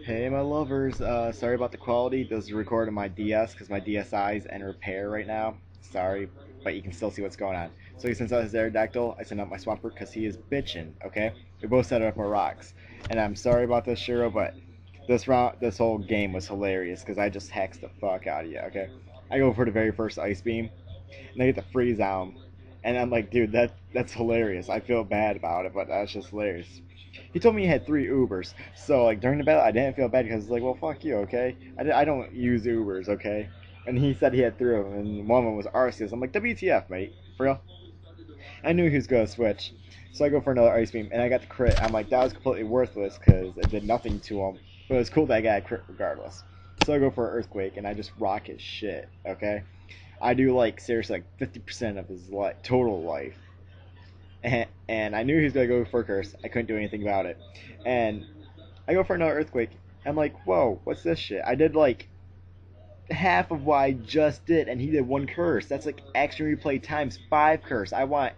Hey, my lovers. Sorry about the quality. This is recorded on my DS because my DSi is in repair right now. Sorry, but you can still see what's going on. So he sends out his Aerodactyl. I send out my Swampert because he is bitching. Okay, we both set up our rocks, and I'm sorry about this, Shiro, but this whole game was hilarious because I just hacks the fuck out of you. Okay, I go for the very first Ice Beam, and I get the freeze on him, and I'm like, dude, that's hilarious. I feel bad about it, but that's just hilarious. He told me he had three Ubers, so like during the battle, I didn't feel bad because it's like, well, fuck you, okay? I don't use Ubers, okay? And he said he had three of them, and one of them was Arceus. I'm like, WTF, mate? For real? I knew he was gonna switch, so I go for another Ice Beam, and I got the crit. I'm like, that was completely worthless because it did nothing to him, but it was cool that I got a crit regardless. So I go for an Earthquake, and I just rock his shit, okay? I do like seriously like 50% of his total life, and I knew he was gonna go for a curse. I couldn't do anything about it, and I go for another earthquake. I'm like, whoa, what's this shit? I did like half of what I just did, and he did one curse. That's like action replay times 5 curse. I want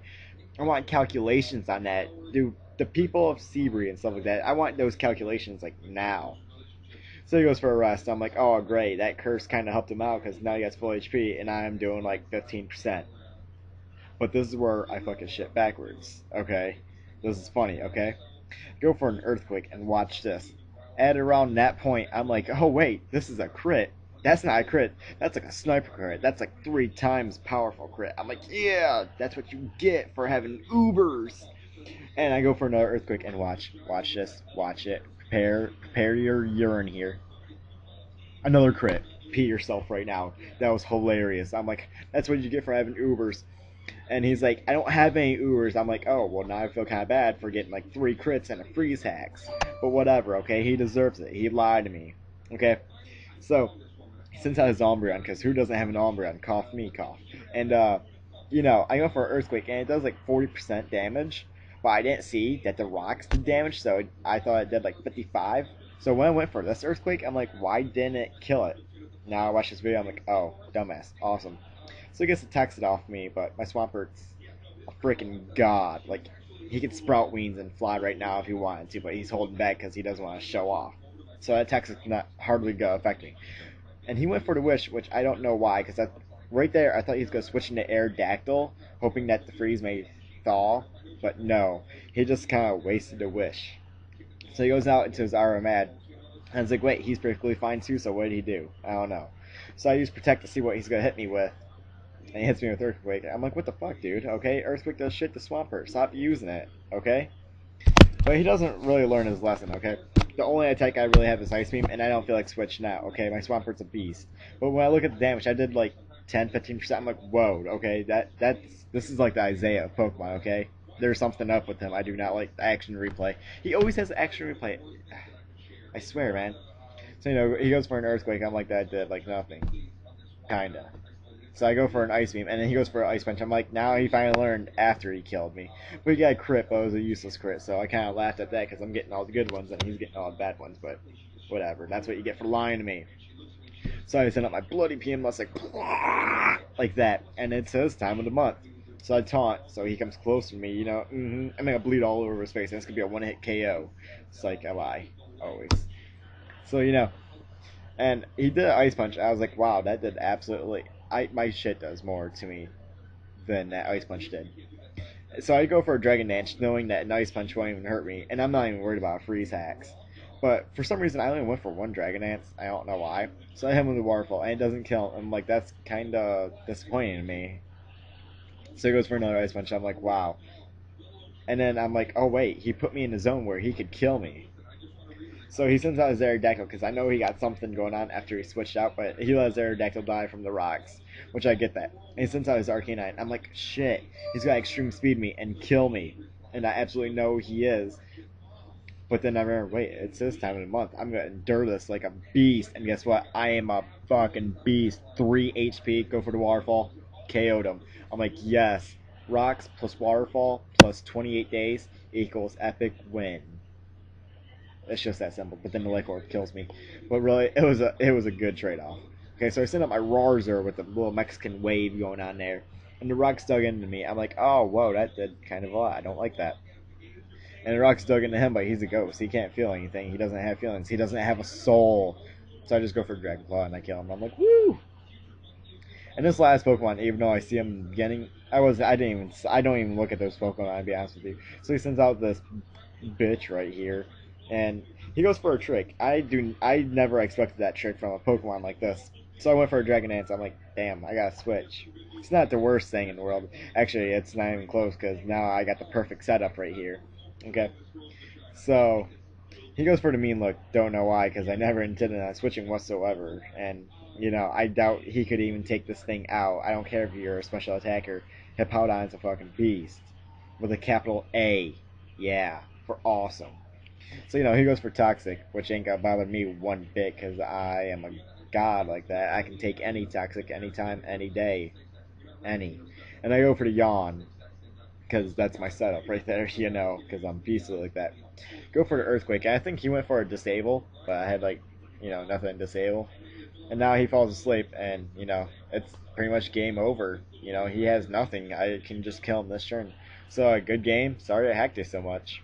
calculations on that, dude. The people of Seabury and stuff like that. I want those calculations like now. So he goes for a rest. I'm like, oh great, that curse kind of helped him out because now he has full HP, and I'm doing like 15%. But this is where I fucking shit backwards. Okay, this is funny. Okay, go for an earthquake and watch this. At around that point, I'm like, oh wait, this is a crit. That's not a crit. That's like a sniper crit. That's like 3 times powerful crit. I'm like, yeah, that's what you get for having Ubers. And I go for another earthquake and watch this, watch it. Prepare your urine here. Another crit. Pee yourself right now. That was hilarious. I'm like, that's what you get for having Ubers. And he's like, I don't have any Ubers. I'm like, oh, well, now I feel kind of bad for getting like 3 crits and a freeze HAXS. But whatever, okay? He deserves it. He lied to me. Okay? So, he sends out his Umbreon, because who doesn't have an Umbreon? Cough me, cough. And, I go for an Earthquake, and it does like 40% damage. But I didn't see that the rocks did damage, so I thought it did like 55. So when I went for this Earthquake, I'm like, why didn't it kill it? Now I watch this video, I'm like, oh, dumbass. Awesome. So he gets to text it off me, but my Swampert's a freaking god. Like, he could sprout wings and fly right now if he wanted to, but he's holding back because he doesn't want to show off. So that text is not hardly gonna affect me. And he went for the Wish, which I don't know why, because right there I thought he was gonna switch into Aerodactyl, hoping that the freeze may thaw, but no, he just kind of wasted a Wish. So he goes out into his Aramad, and it's like, wait, he's perfectly fine too. So what did he do? I don't know. So I use Protect to see what he's gonna hit me with. And he hits me with Earthquake. I'm like, what the fuck, dude? Okay, Earthquake does shit to Swampert. Stop using it, okay? But he doesn't really learn his lesson, okay? The only attack I really have is Ice Beam, and I don't feel like switching out, okay? My Swampert's a beast. But when I look at the damage, I did like 10-15%. I'm like, whoa, okay? This is like the Isaiah of Pokemon, okay? There's something up with him. I do not like the action replay. He always has action replay. I swear, man. So, he goes for an Earthquake. I'm like, that did like nothing. Kinda. So I go for an Ice Beam, and then he goes for an Ice Punch. I'm like, now he finally learned after he killed me. But he got a crit, but it was a useless crit, so I kind of laughed at that because I'm getting all the good ones, and he's getting all the bad ones, but whatever. That's what you get for lying to me. So I send up my bloody PM, like that, and it's his time of the month. So I taunt, so he comes close to me, I'm going to bleed all over his face, and it's going to be a one-hit KO. It's like, I lie, always. So, and he did an Ice Punch. I was like, wow, that did absolutely... my shit does more to me than that Ice Punch did. So I go for a Dragon Dance, knowing that an Ice Punch won't even hurt me, and I'm not even worried about a freeze HAXS. But for some reason, I only went for one Dragon Dance. I don't know why. So I hit him with a Waterfall, and it doesn't kill. I'm like, that's kind of disappointing to me. So he goes for another Ice Punch. I'm like, wow. And then I'm like, oh wait, he put me in a zone where he could kill me. So he sends out his Aerodactyl because I know he got something going on after he switched out, but he let his Aerodactyl die from the rocks, which I get that. And he sends out his Arcanine. I'm like, shit, he's got Extreme Speed me and kill me. And I absolutely know he is. But then I remember, wait, it's his time of the month. I'm going to endure this like a beast. And guess what? I am a fucking beast. 3 HP, go for the Waterfall, KO'd him. I'm like, yes, rocks plus Waterfall plus 28 days equals epic win. It's just that simple. But then the Lake Orb kills me. But really, it was a good trade-off. Okay, so I sent up my Rarzer with the little Mexican wave going on there. And the rocks dug into me. I'm like, oh, whoa, that did kind of a lot. I don't like that. And the rock's dug into him, but he's a ghost. He can't feel anything. He doesn't have feelings. He doesn't have a soul. So I just go for Dragon Claw and I kill him. I'm like, woo! And this last Pokemon, even though I see him beginning, I don't even look at those Pokemon, to be honest with you. So he sends out this bitch right here, and he goes for a trick. I never expected that trick from a Pokemon like this. So I went for a Dragon Dance. I'm like, damn, I gotta switch. It's not the worst thing in the world. Actually, it's not even close because now I got the perfect setup right here. Okay, so he goes for the mean look. Don't know why, because I never intended on switching whatsoever. And, I doubt he could even take this thing out. I don't care if you're a special attacker. Hippowdon's a fucking beast. With a capital A. Yeah, for awesome. So, he goes for Toxic, which ain't gonna bother me one bit, because I am a god like that. I can take any Toxic anytime, any day. Any. And I go for the Yawn, because that's my setup right there, because I'm beastly like that. Go for the Earthquake. I think he went for a Disable, but I had, nothing to disable. And now he falls asleep, and, it's pretty much game over. He has nothing. I can just kill him this turn. So, a good game. Sorry I hacked it so much.